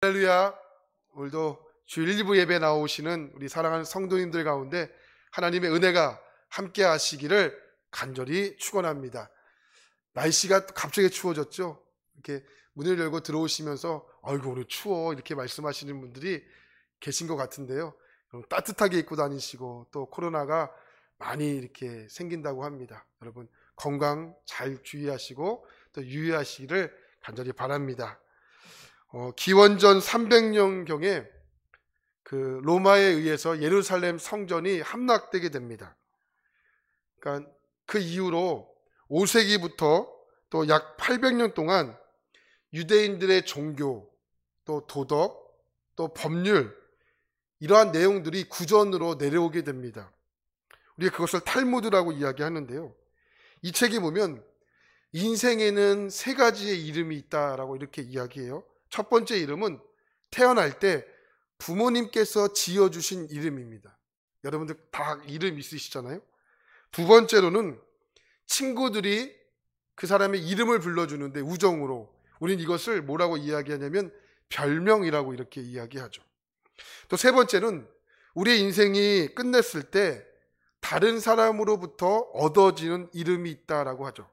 할렐루야. 오늘도 주 1, 2부 예배 나오시는 우리 사랑하는 성도님들 가운데 하나님의 은혜가 함께 하시기를 간절히 축원합니다. 날씨가 갑자기 추워졌죠. 이렇게 문을 열고 들어오시면서 아이고 오늘 추워 이렇게 말씀하시는 분들이 계신 것 같은데요. 따뜻하게 입고 다니시고 또 코로나가 많이 이렇게 생긴다고 합니다. 여러분 건강 잘 주의하시고 또 유의하시기를 간절히 바랍니다. 기원전 300년경에 그 로마에 의해서 예루살렘 성전이 함락되게 됩니다. 그러니까 그 이후로 5세기부터 또 약 800년 동안 유대인들의 종교, 또 도덕, 또 법률 이러한 내용들이 구전으로 내려오게 됩니다. 우리가 그것을 탈무드라고 이야기하는데요. 이 책에 보면 인생에는 세 가지의 이름이 있다라고 이렇게 이야기해요. 첫 번째 이름은 태어날 때 부모님께서 지어주신 이름입니다. 여러분들 다 이름 있으시잖아요. 두 번째로는 친구들이 그 사람의 이름을 불러주는데 우정으로 우리는 이것을 뭐라고 이야기하냐면 별명이라고 이렇게 이야기하죠. 또 세 번째는 우리의 인생이 끝냈을 때 다른 사람으로부터 얻어지는 이름이 있다라고 하죠.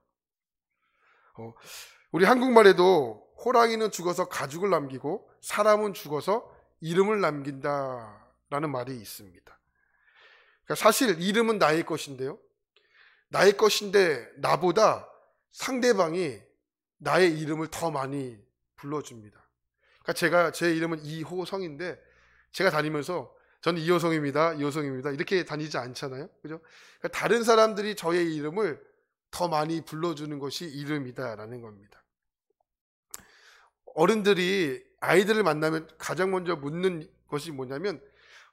우리 한국말에도 호랑이는 죽어서 가죽을 남기고 사람은 죽어서 이름을 남긴다라는 말이 있습니다. 그러니까 사실 이름은 나의 것인데요. 나의 것인데 나보다 상대방이 나의 이름을 더 많이 불러줍니다. 그러니까 제 이름은 이호성인데 제가 다니면서 저는 이호성입니다. 이호성입니다. 이렇게 다니지 않잖아요. 그죠? 그러니까 다른 사람들이 저의 이름을 더 많이 불러주는 것이 이름이다라는 겁니다. 어른들이 아이들을 만나면 가장 먼저 묻는 것이 뭐냐면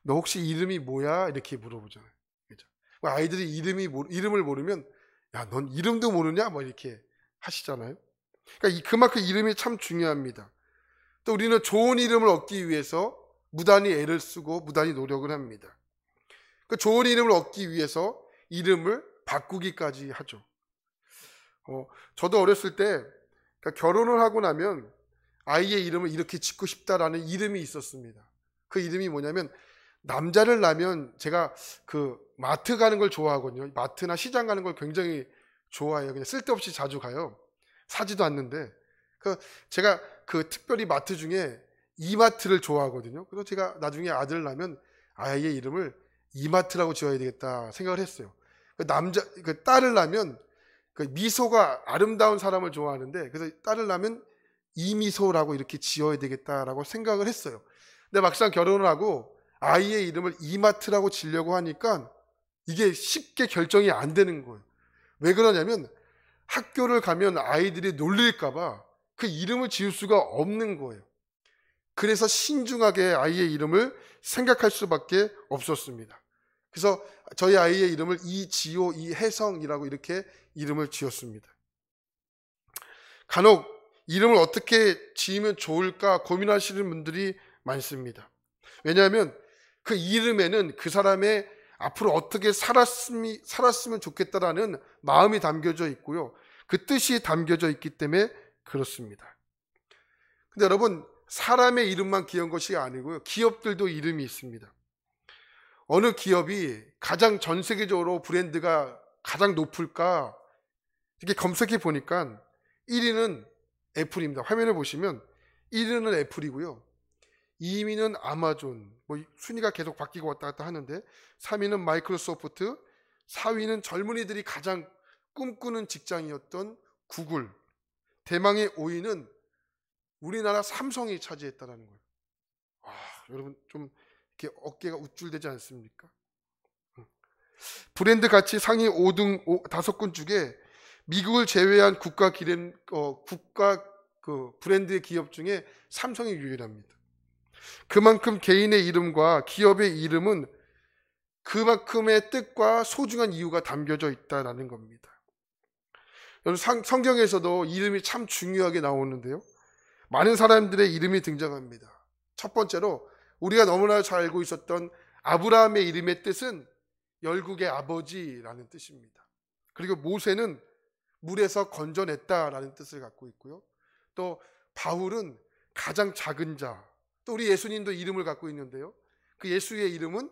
너 혹시 이름이 뭐야? 이렇게 물어보잖아요. 그죠? 아이들이 이름을 모르면 야, 넌 이름도 모르냐? 뭐 이렇게 하시잖아요. 그러니까 그만큼 이름이 참 중요합니다. 또 우리는 좋은 이름을 얻기 위해서 무단히 애를 쓰고 무단히 노력을 합니다. 그 좋은 이름을 얻기 위해서 이름을 바꾸기까지 하죠. 저도 어렸을 때 그러니까 결혼을 하고 나면 아이의 이름을 이렇게 짓고 싶다라는 이름이 있었습니다. 그 이름이 뭐냐면 남자를 낳으면 제가 그 마트 가는 걸 좋아하거든요. 마트나 시장 가는 걸 굉장히 좋아해요. 그냥 쓸데없이 자주 가요. 사지도 않는데 제가 그 특별히 마트 중에 이마트를 좋아하거든요. 그래서 제가 나중에 아들을 낳으면 아이의 이름을 이마트라고 지어야 되겠다 생각을 했어요. 딸을 낳으면 그 미소가 아름다운 사람을 좋아하는데 그래서 딸을 낳으면 이미소라고 이렇게 지어야 되겠다라고 생각을 했어요. 근데 막상 결혼을 하고 아이의 이름을 이마트라고 지려고 하니까 이게 쉽게 결정이 안 되는 거예요. 왜 그러냐면 학교를 가면 아이들이 놀릴까봐 그 이름을 지을 수가 없는 거예요. 그래서 신중하게 아이의 이름을 생각할 수밖에 없었습니다. 그래서 저희 아이의 이름을 이지호, 이혜성이라고 이렇게 이름을 지었습니다. 간혹 이름을 어떻게 지으면 좋을까 고민하시는 분들이 많습니다. 왜냐하면 그 이름에는 그 사람의 앞으로 어떻게 살았으면 좋겠다라는 마음이 담겨져 있고요. 그 뜻이 담겨져 있기 때문에 그렇습니다. 근데 여러분 사람의 이름만 귀한 것이 아니고요. 기업들도 이름이 있습니다. 어느 기업이 가장 전 세계적으로 브랜드가 가장 높을까 이렇게 검색해 보니까 1위는 애플입니다. 화면을 보시면 1위는 애플이고요. 2위는 아마존, 순위가 계속 바뀌고 왔다 갔다 하는데 3위는 마이크로소프트, 4위는 젊은이들이 가장 꿈꾸는 직장이었던 구글, 대망의 5위는 우리나라 삼성이 차지했다는 거예요. 여러분 좀 이렇게 어깨가 우쭐대지 않습니까? 브랜드 가치 상위 5등 5군 중에 미국을 제외한 국가 브랜드의 기업 중에 삼성이 유일합니다. 그만큼 개인의 이름과 기업의 이름은 그만큼의 뜻과 소중한 이유가 담겨져 있다는 겁니다. 성경에서도 이름이 참 중요하게 나오는데요. 많은 사람들의 이름이 등장합니다. 첫 번째로 우리가 너무나 잘 알고 있었던 아브라함의 이름의 뜻은 열국의 아버지라는 뜻입니다. 그리고 모세는 물에서 건져냈다라는 뜻을 갖고 있고요. 또 바울은 가장 작은 자, 또 우리 예수님도 이름을 갖고 있는데요. 그 예수의 이름은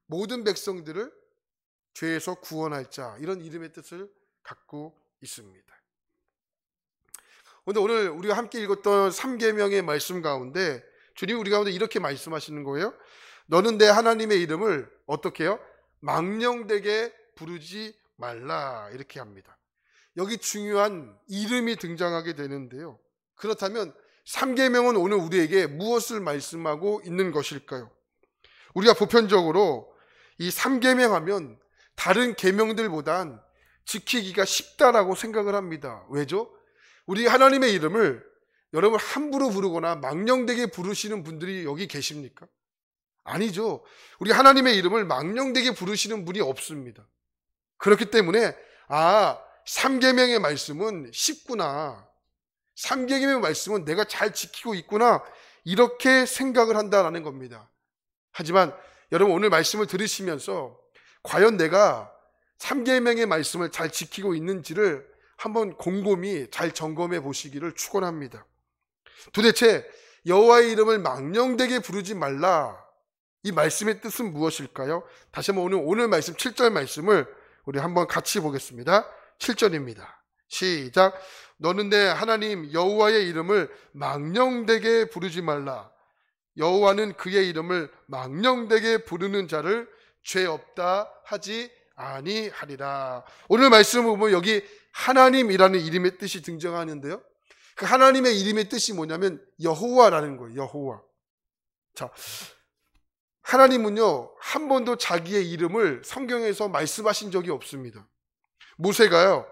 모든 백성들을 죄에서 구원할 자, 이런 이름의 뜻을 갖고 있습니다. 그런데 오늘 우리가 함께 읽었던 3계명의 말씀 가운데 주님이 우리 가운데 이렇게 말씀하시는 거예요. 너는 내 하나님의 이름을 어떻게 해요? 망령되게 부르지 말라, 이렇게 합니다. 여기 중요한 이름이 등장하게 되는데요. 그렇다면 3계명은 오늘 우리에게 무엇을 말씀하고 있는 것일까요? 우리가 보편적으로 이 3계명 하면 다른 계명들보단 지키기가 쉽다라고 생각을 합니다. 왜죠? 우리 하나님의 이름을 여러분 함부로 부르거나 망령되게 부르시는 분들이 여기 계십니까? 아니죠. 우리 하나님의 이름을 망령되게 부르시는 분이 없습니다. 그렇기 때문에 3계명의 말씀은 쉽구나, 3계명의 말씀은 내가 잘 지키고 있구나, 이렇게 생각을 한다라는 겁니다. 하지만 여러분 오늘 말씀을 들으시면서 과연 내가 3계명의 말씀을 잘 지키고 있는지를 한번 곰곰이 잘 점검해 보시기를 축원합니다. 도대체 여호와의 이름을 망령되게 부르지 말라, 이 말씀의 뜻은 무엇일까요? 다시 한번 오늘 말씀 7절 말씀을 우리 한번 같이 보겠습니다. 7절입니다. 시작. 너는 내 하나님 여호와의 이름을 망령되게 부르지 말라. 여호와는 그의 이름을 망령되게 부르는 자를 죄 없다 하지 아니하리라. 오늘 말씀을 보면 여기 하나님이라는 이름의 뜻이 등장하는데요. 그 하나님의 이름의 뜻이 뭐냐면 여호와라는 거예요. 여호와. 자, 하나님은요 한 번도 자기의 이름을 성경에서 말씀하신 적이 없습니다. 모세가요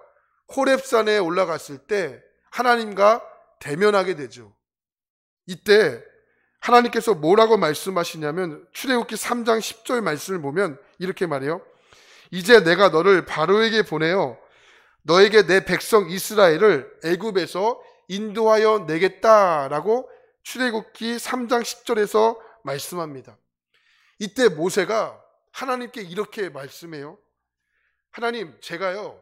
호렙산에 올라갔을 때 하나님과 대면하게 되죠. 이때 하나님께서 뭐라고 말씀하시냐면 출애굽기 3장 10절 말씀을 보면 이렇게 말해요. 이제 내가 너를 바로에게 보내어 너에게 내 백성 이스라엘을 애굽에서 인도하여 내겠다라고 출애굽기 3장 10절에서 말씀합니다. 이때 모세가 하나님께 이렇게 말씀해요. 하나님, 제가요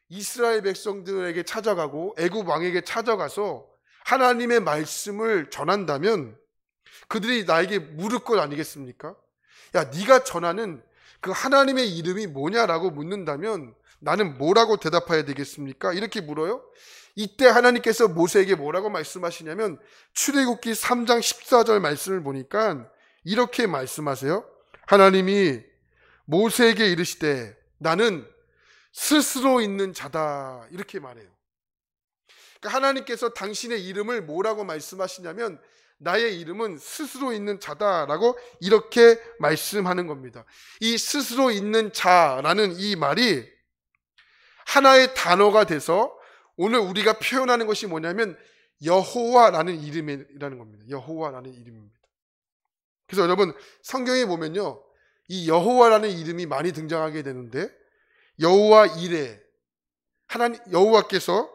이스라엘 백성들에게 찾아가고 애굽 왕에게 찾아가서 하나님의 말씀을 전한다면 그들이 나에게 물을 것 아니겠습니까? 야, 네가 전하는 그 하나님의 이름이 뭐냐라고 묻는다면 나는 뭐라고 대답해야 되겠습니까? 이렇게 물어요. 이때 하나님께서 모세에게 뭐라고 말씀하시냐면 출애굽기 3장 14절 말씀을 보니까 이렇게 말씀하세요. 하나님이 모세에게 이르시되 나는 스스로 있는 자다, 이렇게 말해요. 그러니까 하나님께서 당신의 이름을 뭐라고 말씀하시냐면 나의 이름은 스스로 있는 자다라고 이렇게 말씀하는 겁니다. 이 스스로 있는 자라는 이 말이 하나의 단어가 돼서 오늘 우리가 표현하는 것이 뭐냐면 여호와라는 이름이라는 겁니다. 여호와라는 이름입니다. 그래서 여러분 성경에 보면요 이 여호와라는 이름이 많이 등장하게 되는데 여호와 이레,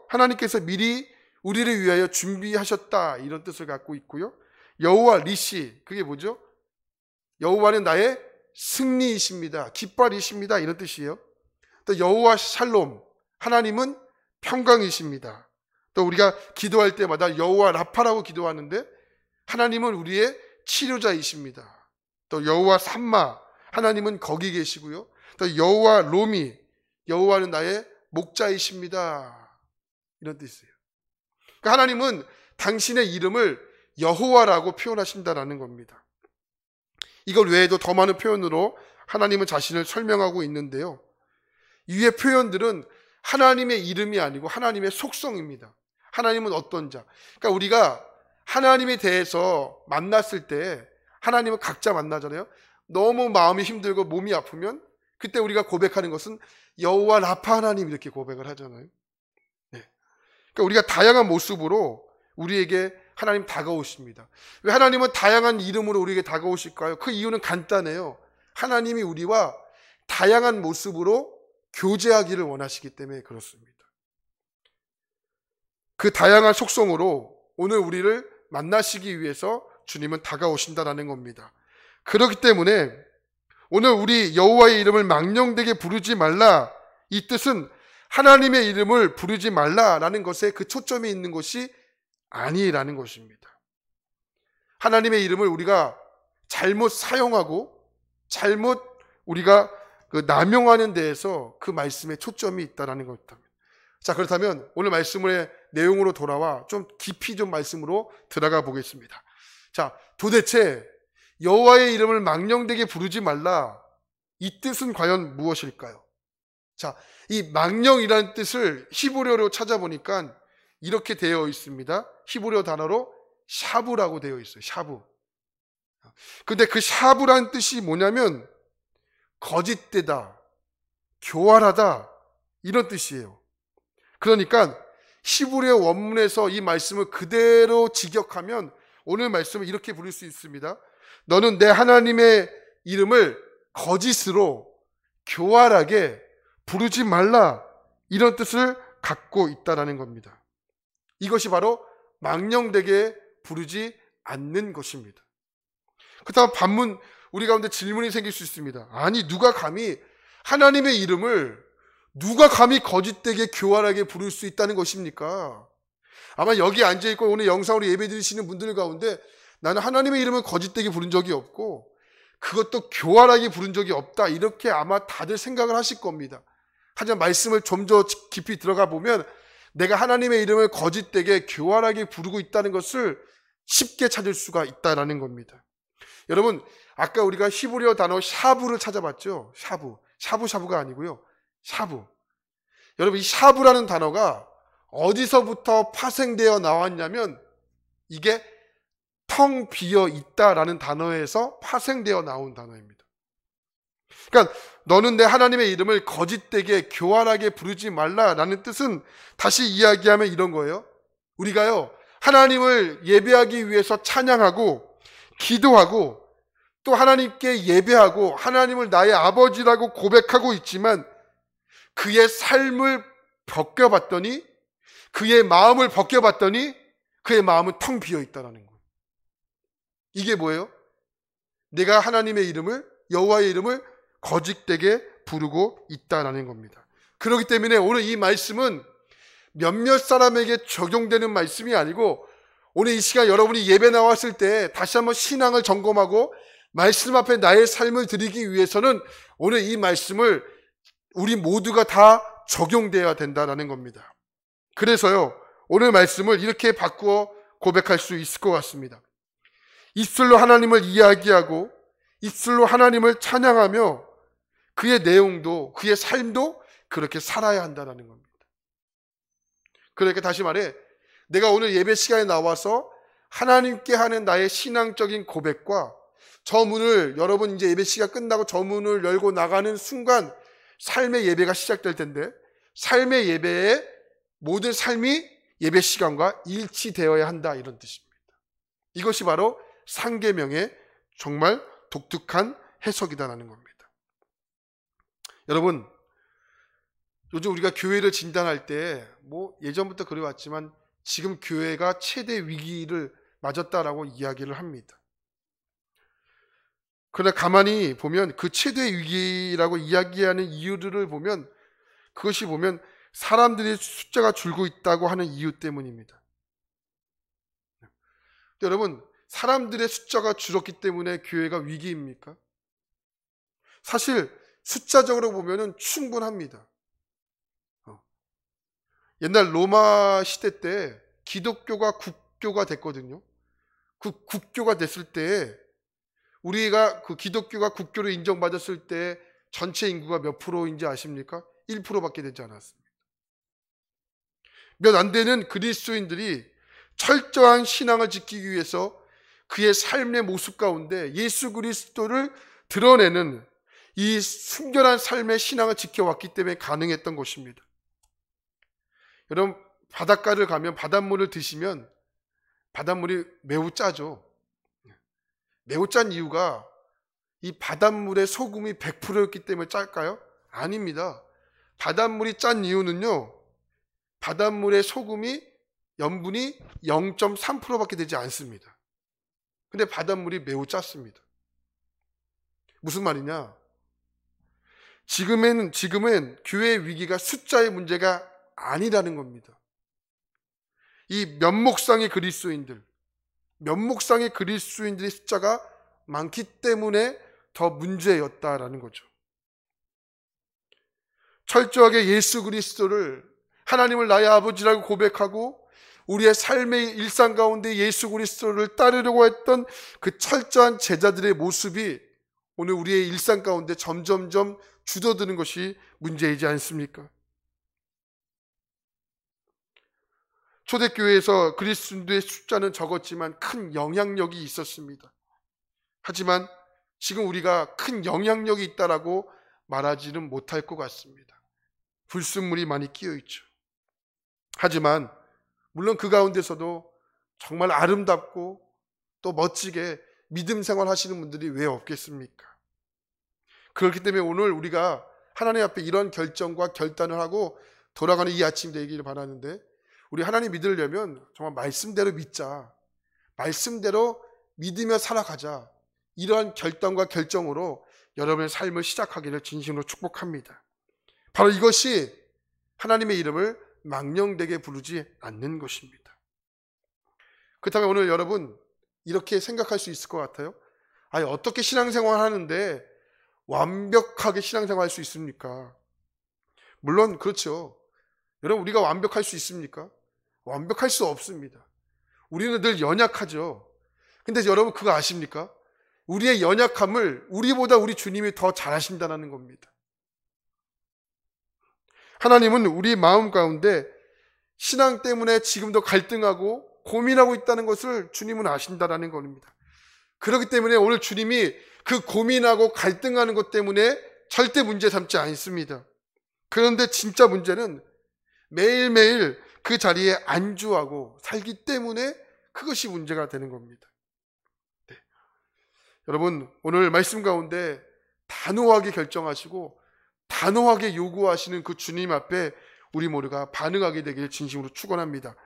하나님께서 미리 우리를 위하여 준비하셨다, 이런 뜻을 갖고 있고요. 여호와 리시, 그게 뭐죠? 여호와는 나의 승리이십니다, 깃발이십니다, 이런 뜻이에요. 또 여호와 샬롬, 하나님은 평강이십니다. 또 우리가 기도할 때마다 여호와 라파라고 기도하는데 하나님은 우리의 치료자이십니다. 또 여호와 삼마, 하나님은 거기 계시고요. 또 여호와 로미, 여호와는 나의 목자이십니다, 이런 뜻이에요. 그러니까 하나님은 당신의 이름을 여호와라고 표현하신다라는 겁니다. 이걸 외에도 더 많은 표현으로 하나님은 자신을 설명하고 있는데요. 이의 표현들은 하나님의 이름이 아니고 하나님의 속성입니다. 하나님은 어떤 자. 그러니까 우리가 하나님에 대해서 만났을 때 하나님은 각자 만나잖아요. 너무 마음이 힘들고 몸이 아프면 그때 우리가 고백하는 것은 여호와 라파 하나님, 이렇게 고백을 하잖아요. 네. 그러니까 우리가 다양한 모습으로 우리에게 하나님 다가오십니다. 왜 하나님은 다양한 이름으로 우리에게 다가오실까요? 그 이유는 간단해요. 하나님이 우리와 다양한 모습으로 교제하기를 원하시기 때문에 그렇습니다. 그 다양한 속성으로 오늘 우리를 만나시기 위해서 주님은 다가오신다는 겁니다. 그렇기 때문에 오늘 우리 여호와의 이름을 망령되게 부르지 말라, 이 뜻은 하나님의 이름을 부르지 말라라는 것에 그 초점이 있는 것이 아니라는 것입니다. 하나님의 이름을 우리가 잘못 사용하고 잘못 우리가 남용하는 데에서 그 말씀에 초점이 있다는 겁니다. 자, 그렇다면 오늘 말씀의 내용으로 돌아와 좀 깊이 좀 말씀으로 들어가 보겠습니다. 자, 도대체 여호와의 이름을 망령되게 부르지 말라, 이 뜻은 과연 무엇일까요? 자, 이 망령이라는 뜻을 히브리어로 찾아보니까 이렇게 되어 있습니다. 히브리어 단어로 샤브라고 되어 있어요. 샤브. 근데 그 샤브라는 뜻이 뭐냐면 거짓되다, 교활하다, 이런 뜻이에요. 그러니까 히브리어 원문에서 이 말씀을 그대로 직역하면 오늘 말씀을 이렇게 부를 수 있습니다. 너는 내 하나님의 이름을 거짓으로 교활하게 부르지 말라, 이런 뜻을 갖고 있다는 겁니다. 이것이 바로 망령되게 부르지 않는 것입니다. 그렇다면 반문, 우리 가운데 질문이 생길 수 있습니다. 아니, 누가 감히 하나님의 이름을 누가 감히 거짓되게 교활하게 부를 수 있다는 것입니까? 아마 여기 앉아있고 오늘 영상으로 예배 드리시는 분들 가운데 나는 하나님의 이름을 거짓되게 부른 적이 없고 그것도 교활하게 부른 적이 없다, 이렇게 아마 다들 생각을 하실 겁니다. 하지만 말씀을 좀 더 깊이 들어가 보면 내가 하나님의 이름을 거짓되게 교활하게 부르고 있다는 것을 쉽게 찾을 수가 있다는 겁니다. 여러분, 아까 우리가 히브리어 단어 샤브를 찾아봤죠? 샤브. 샤브샤브가 아니고요. 샤브. 여러분, 이 샤브라는 단어가 어디서부터 파생되어 나왔냐면 이게 텅 비어 있다라는 단어에서 파생되어 나온 단어입니다. 그러니까 너는 내 하나님의 이름을 거짓되게 교활하게 부르지 말라라는 뜻은 다시 이야기하면 이런 거예요. 우리가요, 하나님을 예배하기 위해서 찬양하고 기도하고 또 하나님께 예배하고 하나님을 나의 아버지라고 고백하고 있지만 그의 삶을 벗겨봤더니, 그의 마음을 벗겨봤더니 그의 마음은 텅 비어 있다는 거예요. 이게 뭐예요? 내가 하나님의 이름을, 여호와의 이름을 거짓되게 부르고 있다는 겁니다. 그렇기 때문에 오늘 이 말씀은 몇몇 사람에게 적용되는 말씀이 아니고 오늘 이 시간 여러분이 예배 나왔을 때 다시 한번 신앙을 점검하고 말씀 앞에 나의 삶을 드리기 위해서는 오늘 이 말씀을 우리 모두가 다 적용되어야 된다는 겁니다. 그래서요, 오늘 말씀을 이렇게 바꾸어 고백할 수 있을 것 같습니다. 입술로 하나님을 이야기하고 입술로 하나님을 찬양하며 그의 내용도, 그의 삶도 그렇게 살아야 한다는 겁니다. 그러니까 다시 말해, 내가 오늘 예배 시간에 나와서 하나님께 하는 나의 신앙적인 고백과 저 문을, 여러분 이제 예배 시간 끝나고 저 문을 열고 나가는 순간 삶의 예배가 시작될 텐데 삶의 예배에 모든 삶이 예배 시간과 일치되어야 한다, 이런 뜻입니다. 이것이 바로 상계명의 정말 독특한 해석이다라는 겁니다. 여러분, 요즘 우리가 교회를 진단할 때 예전부터 그래왔지만 지금 교회가 최대 위기를 맞았다라고 이야기를 합니다. 그러나 가만히 보면 그 최대 위기라고 이야기하는 이유들을 보면 그것이 보면 사람들의 숫자가 줄고 있다고 하는 이유 때문입니다. 여러분, 사람들의 숫자가 줄었기 때문에 교회가 위기입니까? 사실 숫자적으로 보면은 충분합니다. 옛날 로마 시대 때 기독교가 국교가 됐거든요. 그 국교가 됐을 때 우리가 그 기독교가 국교로 인정받았을 때 전체 인구가 몇 프로인지 아십니까? 1%밖에 되지 않았습니다. 몇 안 되는 그리스도인들이 철저한 신앙을 지키기 위해서 그의 삶의 모습 가운데 예수 그리스도를 드러내는 이 순결한 삶의 신앙을 지켜왔기 때문에 가능했던 것입니다. 여러분, 바닷가를 가면 바닷물을 드시면 바닷물이 매우 짜죠. 매우 짠 이유가 이 바닷물의 소금이 100%였기 때문에 짤까요? 아닙니다. 바닷물이 짠 이유는요, 바닷물의 소금이 염분이 0.3%밖에 되지 않습니다. 근데 바닷물이 매우 짰습니다. 무슨 말이냐? 지금은 교회의 위기가 숫자의 문제가 아니라는 겁니다. 이 면목상의 그리스도인들, 면목상의 그리스도인들의 숫자가 많기 때문에 더 문제였다라는 거죠. 철저하게 예수 그리스도를 하나님을 나의 아버지라고 고백하고 우리의 삶의 일상 가운데 예수 그리스도를 따르려고 했던 그 철저한 제자들의 모습이 오늘 우리의 일상 가운데 점점점 줄어드는 것이 문제이지 않습니까? 초대교회에서 그리스도인들의 숫자는 적었지만 큰 영향력이 있었습니다. 하지만 지금 우리가 큰 영향력이 있다라고 말하지는 못할 것 같습니다. 불순물이 많이 끼어 있죠. 하지만 물론 그 가운데서도 정말 아름답고 또 멋지게 믿음 생활 하시는 분들이 왜 없겠습니까? 그렇기 때문에 오늘 우리가 하나님 앞에 이런 결정과 결단을 하고 돌아가는 이 아침 되기를 바라는데, 우리 하나님 믿으려면 정말 말씀대로 믿자, 말씀대로 믿으며 살아가자, 이러한 결단과 결정으로 여러분의 삶을 시작하기를 진심으로 축복합니다. 바로 이것이 하나님의 이름을 망령되게 부르지 않는 것입니다. 그렇다면 오늘 여러분 이렇게 생각할 수 있을 것 같아요. 아니, 어떻게 신앙생활 하는데 완벽하게 신앙생활 할 수 있습니까? 물론 그렇죠. 여러분, 우리가 완벽할 수 있습니까? 완벽할 수 없습니다. 우리는 늘 연약하죠. 근데 여러분 그거 아십니까? 우리의 연약함을 우리보다 우리 주님이 더 잘하신다는 겁니다. 하나님은 우리 마음 가운데 신앙 때문에 지금도 갈등하고 고민하고 있다는 것을 주님은 아신다는 겁니다. 그렇기 때문에 오늘 주님이 그 고민하고 갈등하는 것 때문에 절대 문제 삼지 않습니다. 그런데 진짜 문제는 매일매일 그 자리에 안주하고 살기 때문에 그것이 문제가 되는 겁니다. 네. 여러분, 오늘 말씀 가운데 단호하게 결정하시고 단호하게 요구하시는 그 주님 앞에 우리 모두가 반응하게 되길 진심으로 축원합니다.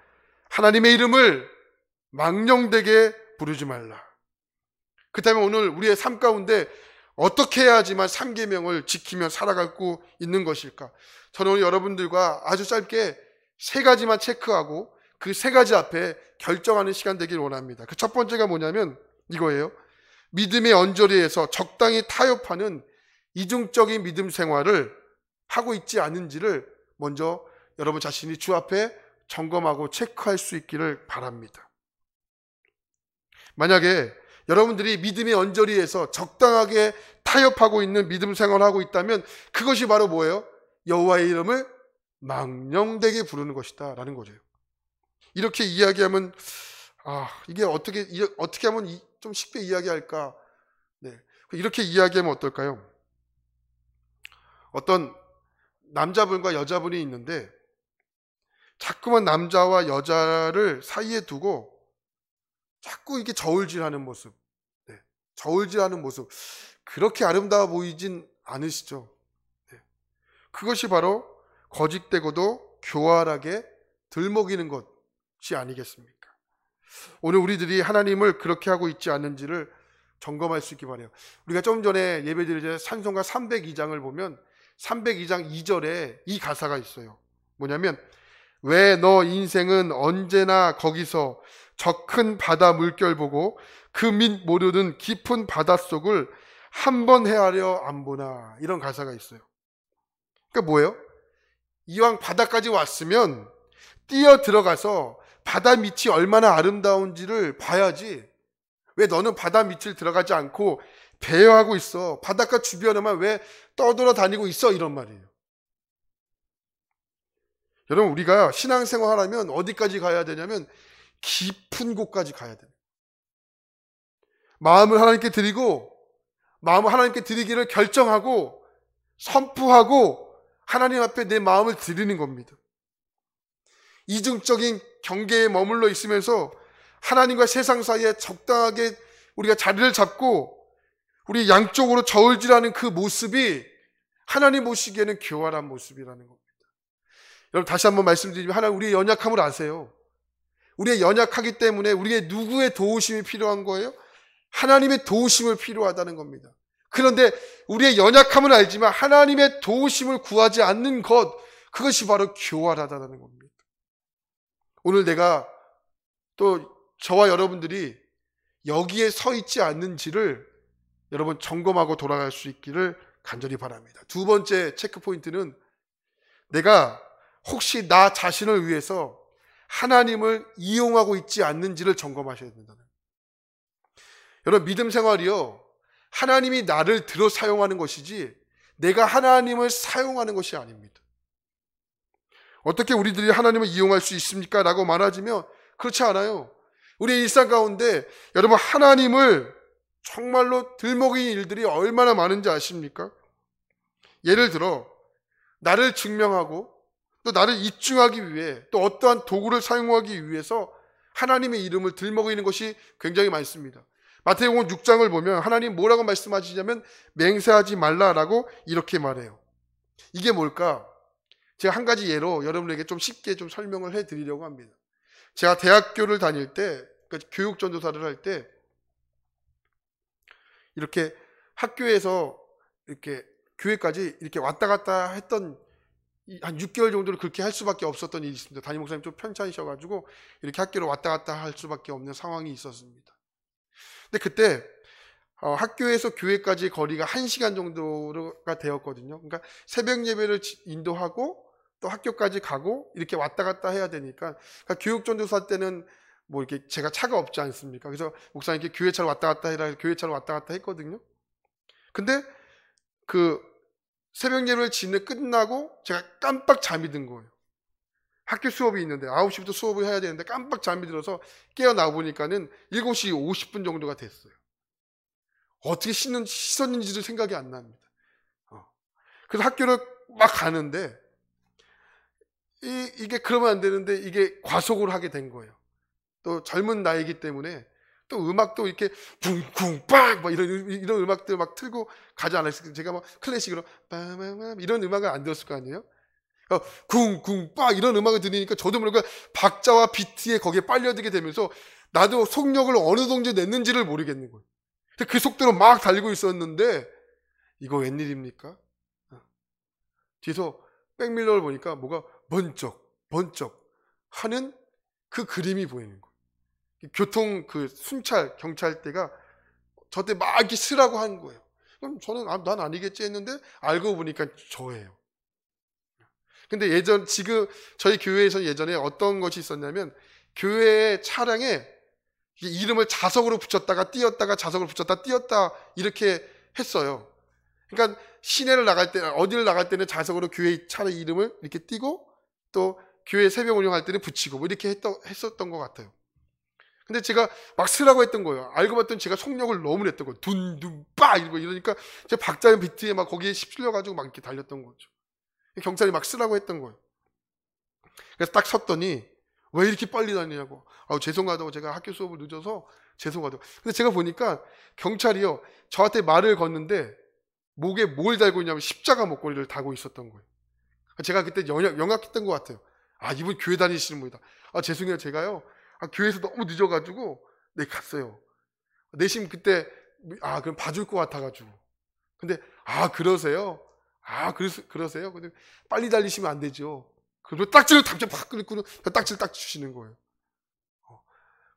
하나님의 이름을 망령되게 부르지 말라. 그렇다면 오늘 우리의 삶 가운데 어떻게 해야지만 3계명을 지키며 살아가고 있는 것일까? 저는 오늘 여러분들과 아주 짧게 3가지만 체크하고 그 3가지 앞에 결정하는 시간 되길 원합니다. 그 첫 번째가 뭐냐면 이거예요. 믿음의 언저리에서 적당히 타협하는 이중적인 믿음 생활을 하고 있지 않은지를 먼저 여러분 자신이 주 앞에 점검하고 체크할 수 있기를 바랍니다. 만약에 여러분들이 믿음의 언저리에서 적당하게 타협하고 있는 믿음 생활을 하고 있다면 그것이 바로 뭐예요? 여호와의 이름을 망령되게 부르는 것이다 라는 거죠. 이렇게 이야기하면 이게 어떻게 하면 좀 쉽게 이야기할까? 네. 이렇게 이야기하면 어떨까요? 어떤 남자분과 여자분이 있는데 자꾸만 남자와 여자를 사이에 두고 자꾸 이렇게 저울질하는 모습, 네. 저울질하는 모습, 그렇게 아름다워 보이진 않으시죠? 네. 그것이 바로 거짓되고도 교활하게 들먹이는 것이 아니겠습니까? 오늘 우리들이 하나님을 그렇게 하고 있지 않는지를 점검할 수 있기 바라요. 우리가 좀 전에 예배드릴 때 찬송가 302장을 보면 302장 2절에 이 가사가 있어요. 뭐냐면 왜 너 인생은 언제나 거기서 저 큰 바다 물결 보고 그 밑 모르는 깊은 바닷속을 한 번 헤아려 안 보나, 이런 가사가 있어요. 그러니까 뭐예요? 이왕 바다까지 왔으면 뛰어 들어가서 바다 밑이 얼마나 아름다운지를 봐야지, 왜 너는 바다 밑을 들어가지 않고 배회하고 있어? 바닷가 주변에만 왜 떠돌아다니고 있어? 이런 말이에요. 여러분, 우리가 신앙생활 하려면 어디까지 가야 되냐면 깊은 곳까지 가야 돼요. 마음을 하나님께 드리고, 마음을 하나님께 드리기를 결정하고 선포하고 하나님 앞에 내 마음을 드리는 겁니다. 이중적인 경계에 머물러 있으면서 하나님과 세상 사이에 적당하게 우리가 자리를 잡고 우리 양쪽으로 저울질하는 그 모습이 하나님 보시기에는 교활한 모습이라는 겁니다. 여러분, 다시 한번 말씀드리면 하나님 우리의 연약함을 아세요. 우리의 연약하기 때문에 우리의 누구의 도우심이 필요한 거예요? 하나님의 도우심을 필요하다는 겁니다. 그런데 우리의 연약함을 알지만 하나님의 도우심을 구하지 않는 것, 그것이 바로 교활하다는 겁니다. 오늘 내가 또 저와 여러분들이 여기에 서 있지 않는지를 여러분 점검하고 돌아갈 수 있기를 간절히 바랍니다. 두 번째 체크 포인트는 내가 혹시 나 자신을 위해서 하나님을 이용하고 있지 않는지를 점검하셔야 된다는 거예요. 여러분, 믿음 생활이요, 하나님이 나를 들어 사용하는 것이지 내가 하나님을 사용하는 것이 아닙니다. 어떻게 우리들이 하나님을 이용할 수 있습니까? 라고 말하자면 그렇지 않아요. 우리의 일상 가운데 여러분, 하나님을 정말로 들먹이는 일들이 얼마나 많은지 아십니까? 예를 들어 나를 증명하고 또 나를 입증하기 위해 또 어떠한 도구를 사용하기 위해서 하나님의 이름을 들먹이는 것이 굉장히 많습니다. 마태복음 6장을 보면 하나님 뭐라고 말씀하시냐면 맹세하지 말라라고 이렇게 말해요. 이게 뭘까? 제가 한 가지 예로 여러분에게 좀 쉽게 좀 설명을 해드리려고 합니다. 제가 대학교를 다닐 때, 그러니까 교육전도사를 할 때 이렇게 학교에서 이렇게 교회까지 이렇게 왔다 갔다 했던 한 6개월 정도를 그렇게 할 수밖에 없었던 일이 있습니다. 담임 목사님 좀 편찮으셔가지고 이렇게 학교를 왔다 갔다 할 수밖에 없는 상황이 있었습니다. 근데 그때 학교에서 교회까지 거리가 1시간 정도가 되었거든요. 그러니까 새벽 예배를 인도하고 또 학교까지 가고 이렇게 왔다 갔다 해야 되니까, 그러니까 교육전도사 때는 뭐 이렇게 제가 차가 없지 않습니까? 그래서 목사님께 교회차로 왔다 갔다 해라 해서 교회차로 왔다 갔다 했거든요. 근데 그 새벽 예배를 끝나고 제가 깜빡 잠이 든 거예요. 학교 수업이 있는데 9시부터 수업을 해야 되는데 깜빡 잠이 들어서 깨어나 보니까는 7시 50분 정도가 됐어요. 어떻게 씻었는지도 생각이 안 납니다. 그래서 학교를 막 가는데 이게 그러면 안 되는데 이게 과속을 하게 된 거예요. 또 젊은 나이기 때문에 또 음악도 이렇게 쿵쿵 빵 막 이런 음악들 막 틀고 가지 않았어요. 제가 막 클래식으로 빠마마 이런 음악을 안 들었을 거 아니에요. 쿵쿵 빵 이런 음악을 들으니까 저도 모르게 박자와 비트에 거기에 빨려들게 되면서 나도 속력을 어느 정도 냈는지를 모르겠는 거예요. 그 속도로 막 달리고 있었는데 이거 웬일입니까? 뒤에서 백밀러를 보니까 뭐가 번쩍 하는 그 그림이 보이는 거예요. 교통 그 순찰 경찰대가 저한테 막 이렇게 쓰라고 하는 거예요. 그럼 저는 난 아니겠지 했는데 알고 보니까 저예요. 근데 지금 저희 교회에서 예전에 어떤 것이 있었냐면 교회 차량에 이름을 자석으로 붙였다가 띄었다가 자석을 붙였다 띄었다 이렇게 했어요. 그러니까 시내를 나갈 때, 어디를 나갈 때는 자석으로 교회 차량 이름을 이렇게 띄고 또 교회 새벽 운영할 때는 붙이고 뭐 이렇게 했었던 것 같아요. 근데 제가 막 쓰라고 했던 거예요. 알고 봤더니 제가 속력을 너무 냈던 거예요. 둔둔빠 이러니까 제가 박자의 비트에 막 거기에 휩쓸려가지고 막 이렇게 달렸던 거죠. 경찰이 막 쓰라고 했던 거예요. 그래서 딱 섰더니 왜 이렇게 빨리 다니냐고. 죄송하다고 제가 학교 수업을 늦어서 죄송하다고. 근데 제가 보니까 경찰이요 저한테 말을 걷는데 목에 뭘 달고 있냐면 십자가 목걸이를 달고 있었던 거예요. 제가 그때 영악했던 것 같아요. 이분 교회 다니시는 분이다. 죄송해요 제가요 교회에서 너무 늦어가지고 네 갔어요. 내심 그때 그럼 봐줄 것 같아가지고. 근데 그러세요? 그러세요? 근데 빨리 달리시면 안 되죠. 그리고 딱지를 팍 끊고 딱지를 딱 주시는 거예요.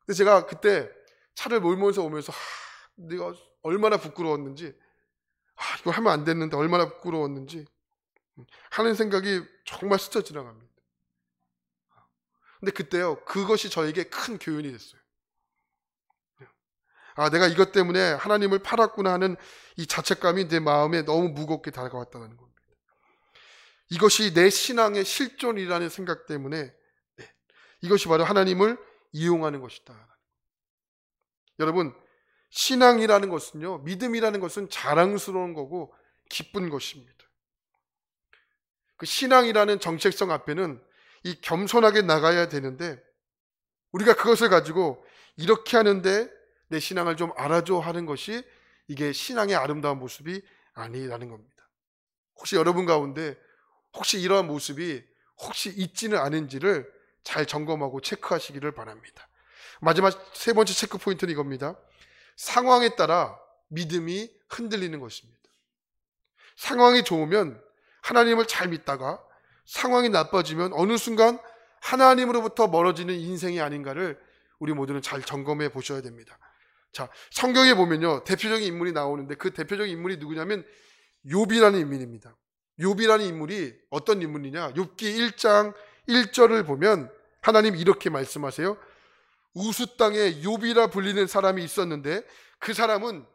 근데 제가 그때 차를 몰면서 오면서 내가 얼마나 부끄러웠는지, 이거 하면 안 됐는데 얼마나 부끄러웠는지 하는 생각이 정말 스쳐 지나갑니다. 근데 그때요 그것이 저에게 큰 교훈이 됐어요. 내가 이것 때문에 하나님을 팔았구나 하는 이 자책감이 내 마음에 너무 무겁게 다가왔다는 겁니다. 이것이 내 신앙의 실존이라는 생각 때문에 이것이 바로 하나님을 이용하는 것이다. 여러분, 신앙이라는 것은요, 믿음이라는 것은 자랑스러운 거고 기쁜 것입니다. 그 신앙이라는 정체성 앞에는 이 겸손하게 나가야 되는데 우리가 그것을 가지고 이렇게 하는데 내 신앙을 좀 알아줘 하는 것이 이게 신앙의 아름다운 모습이 아니라는 겁니다. 혹시 여러분 가운데 혹시 이러한 모습이 혹시 있지는 않은지를 잘 점검하고 체크하시기를 바랍니다. 마지막 세 번째 체크 포인트는 이겁니다. 상황에 따라 믿음이 흔들리는 것입니다. 상황이 좋으면 하나님을 잘 믿다가 상황이 나빠지면 어느 순간 하나님으로부터 멀어지는 인생이 아닌가를 우리 모두는 잘 점검해 보셔야 됩니다. 자, 성경에 보면요, 대표적인 인물이 나오는데 그 대표적인 인물이 누구냐면 욥이라는 인물입니다. 욥이라는 인물이 어떤 인물이냐? 욥기 1장 1절을 보면 하나님 이렇게 말씀하세요. 우수 땅에 욥이라 불리는 사람이 있었는데 그 사람은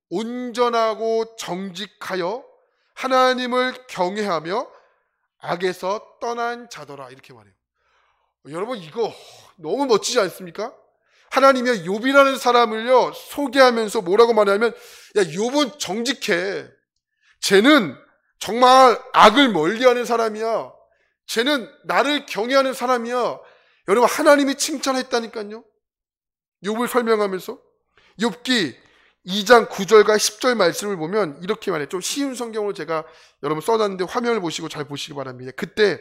온전하고 정직하여 하나님을 경외하며 악에서 떠난 자더라. 이렇게 말해요. 여러분, 이거 너무 멋지지 않습니까? 하나님이 욥이라는 사람을요 소개하면서 뭐라고 말하냐면, 야, 욥은 정직해. 쟤는 정말 악을 멀리하는 사람이야. 쟤는 나를 경외하는 사람이야. 여러분, 하나님이 칭찬했다니까요. 욥을 설명하면서 욥기 2장 9절과 10절 말씀을 보면 이렇게 말해요. 좀 쉬운 성경으로 제가 여러분 써놨는데 화면을 보시고 잘 보시기 바랍니다. 그때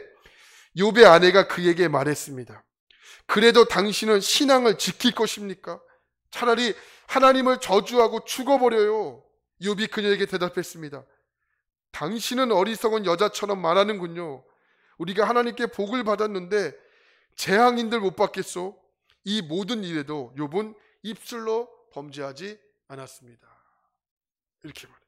욥의 아내가 그에게 말했습니다. 그래도 당신은 신앙을 지킬 것입니까? 차라리 하나님을 저주하고 죽어버려요. 욥이 그녀에게 대답했습니다. 당신은 어리석은 여자처럼 말하는군요. 우리가 하나님께 복을 받았는데 재앙인들 못 받겠소? 이 모든 일에도 욥은 입술로 범죄하지 않았습니다. 이렇게 말해요.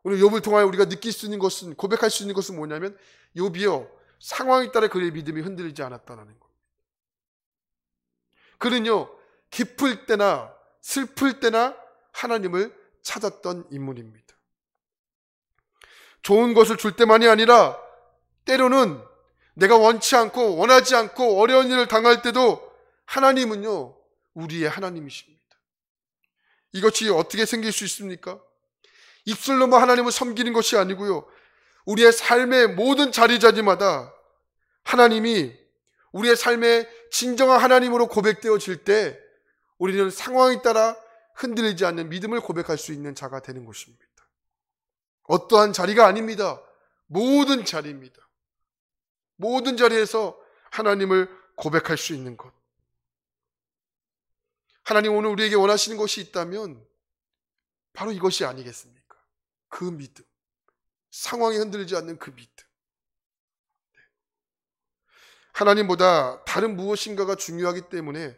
오늘 욥을 통하여 우리가 느낄 수 있는 것은, 고백할 수 있는 것은 뭐냐면 욥이요, 상황에 따라 그의 믿음이 흔들리지 않았다는 겁니다. 그는요, 기쁠 때나 슬플 때나 하나님을 찾았던 인물입니다. 좋은 것을 줄 때만이 아니라 때로는 내가 원치 않고 원하지 않고 어려운 일을 당할 때도 하나님은요, 우리의 하나님이십니다. 이것이 어떻게 생길 수 있습니까? 입술로만 하나님을 섬기는 것이 아니고요, 우리의 삶의 모든 자리자리마다 하나님이 우리의 삶에 진정한 하나님으로 고백되어질 때 우리는 상황에 따라 흔들리지 않는 믿음을 고백할 수 있는 자가 되는 것입니다. 어떠한 자리가 아닙니다. 모든 자리입니다. 모든 자리에서 하나님을 고백할 수 있는 것. 하나님 오늘 우리에게 원하시는 것이 있다면 바로 이것이 아니겠습니까? 그 믿음. 상황에 흔들리지 않는 그 믿음. 하나님보다 다른 무엇인가가 중요하기 때문에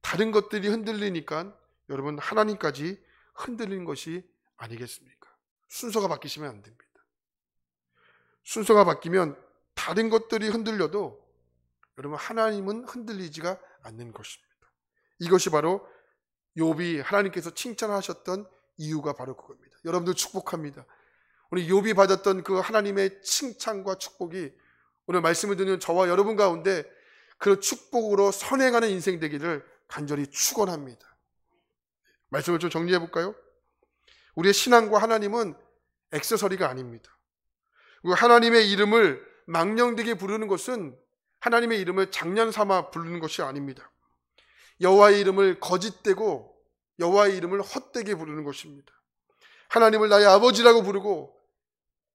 다른 것들이 흔들리니까 여러분, 하나님까지 흔들리는 것이 아니겠습니까? 순서가 바뀌시면 안 됩니다. 순서가 바뀌면 다른 것들이 흔들려도 여러분, 하나님은 흔들리지가 않는 것입니다. 이것이 바로 욥이 하나님께서 칭찬하셨던 이유가 바로 그겁니다. 여러분들 축복합니다. 오늘 욥이 받았던 그 하나님의 칭찬과 축복이 오늘 말씀을 듣는 저와 여러분 가운데 그 축복으로 선행하는 인생 되기를 간절히 축원합니다. 말씀을 좀 정리해 볼까요? 우리의 신앙과 하나님은 액세서리가 아닙니다. 하나님의 이름을 망령되게 부르는 것은 하나님의 이름을 장난 삼아 부르는 것이 아닙니다. 여호와의 이름을 거짓되고 여호와의 이름을 헛되게 부르는 것입니다. 하나님을 나의 아버지라고 부르고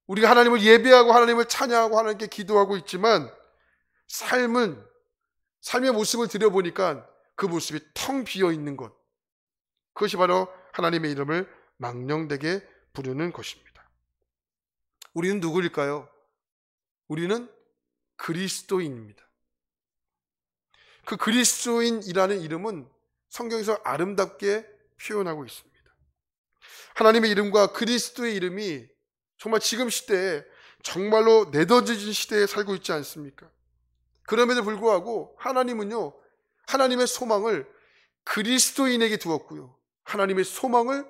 우리가 하나님을 예배하고 하나님을 찬양하고 하나님께 기도하고 있지만 삶의 모습을 들여보니까 그 모습이 텅 비어있는 것, 그것이 바로 하나님의 이름을 망령되게 부르는 것입니다. 우리는 누구일까요? 우리는 그리스도인입니다. 그 그리스도인이라는 이름은 성경에서 아름답게 표현하고 있습니다. 하나님의 이름과 그리스도의 이름이 정말 지금 시대에 정말로 내던져진 시대에 살고 있지 않습니까? 그럼에도 불구하고 하나님은요, 하나님의 소망을 그리스도인에게 두었고요, 하나님의 소망을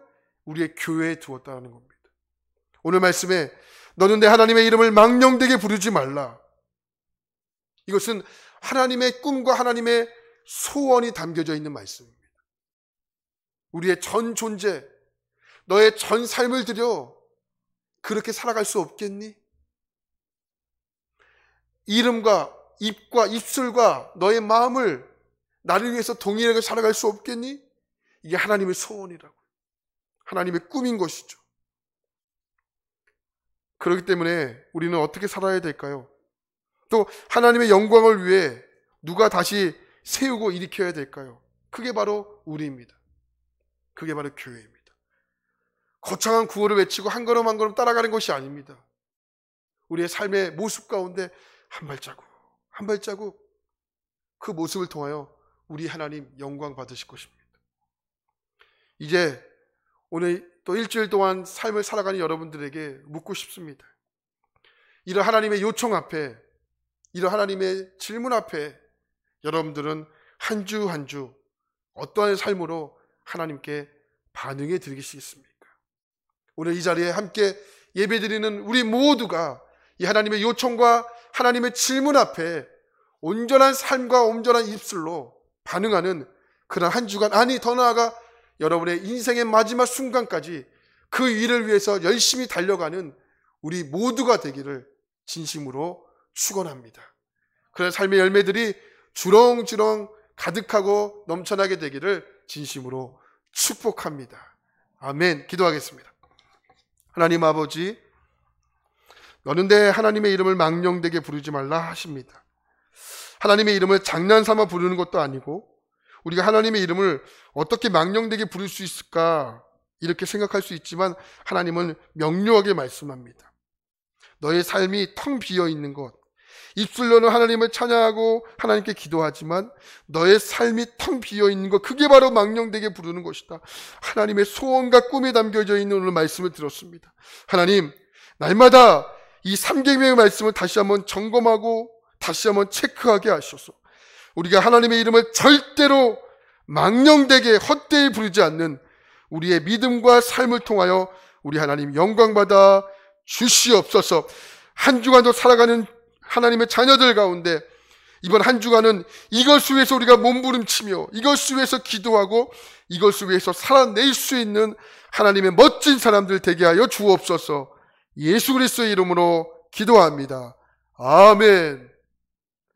우리의 교회에 두었다는 겁니다. 오늘 말씀에 너는 내 하나님의 이름을 망령되게 부르지 말라. 이것은 하나님의 꿈과 하나님의 소원이 담겨져 있는 말씀입니다. 우리의 전 존재, 너의 전 삶을 들여 그렇게 살아갈 수 없겠니? 이름과 입과 입술과 너의 마음을 나를 위해서 동일하게 살아갈 수 없겠니? 이게 하나님의 소원이라고요. 하나님의 꿈인 것이죠. 그렇기 때문에 우리는 어떻게 살아야 될까요? 또 하나님의 영광을 위해 누가 다시 세우고 일으켜야 될까요? 그게 바로 우리입니다. 그게 바로 교회입니다. 거창한 구호를 외치고 한 걸음 한 걸음 따라가는 것이 아닙니다. 우리의 삶의 모습 가운데 한 발자국 한 발자국 그 모습을 통하여 우리 하나님 영광 받으실 것입니다. 이제 오늘 또 일주일 동안 삶을 살아가는 여러분들에게 묻고 싶습니다. 이런 하나님의 요청 앞에, 이런 하나님의 질문 앞에 여러분들은 한 주 한 주 어떠한 삶으로 하나님께 반응해 드리시겠습니까? 오늘 이 자리에 함께 예배드리는 우리 모두가 이 하나님의 요청과 하나님의 질문 앞에 온전한 삶과 온전한 입술로 반응하는 그런 한 주간, 아니 더 나아가 여러분의 인생의 마지막 순간까지 그 일을 위해서 열심히 달려가는 우리 모두가 되기를 진심으로 축원합니다. 그런 삶의 열매들이 주렁주렁 가득하고 넘쳐나게 되기를 진심으로 축복합니다. 아멘. 기도하겠습니다. 하나님 아버지, 너는데 하나님의 이름을 망령되게 부르지 말라 하십니다. 하나님의 이름을 장난삼아 부르는 것도 아니고 우리가 하나님의 이름을 어떻게 망령되게 부를 수 있을까 이렇게 생각할 수 있지만 하나님은 명료하게 말씀합니다. 너의 삶이 텅 비어 있는 것, 입술로는 하나님을 찬양하고 하나님께 기도하지만 너의 삶이 텅 비어 있는 것, 그게 바로 망령되게 부르는 것이다. 하나님의 소원과 꿈에 담겨져 있는 오늘 말씀을 들었습니다. 하나님, 날마다 이 3계명의 말씀을 다시 한번 점검하고 다시 한번 체크하게 하셔서 우리가 하나님의 이름을 절대로 망령되게 헛되이 부르지 않는 우리의 믿음과 삶을 통하여 우리 하나님 영광받아 주시옵소서. 한 주간도 살아가는 하나님의 자녀들 가운데 이번 한 주간은 이것을 위해서 우리가 몸부림치며 이것을 위해서 기도하고 이것을 위해서 살아낼 수 있는 하나님의 멋진 사람들 되게 하여 주옵소서. 예수 그리스도의 이름으로 기도합니다. 아멘.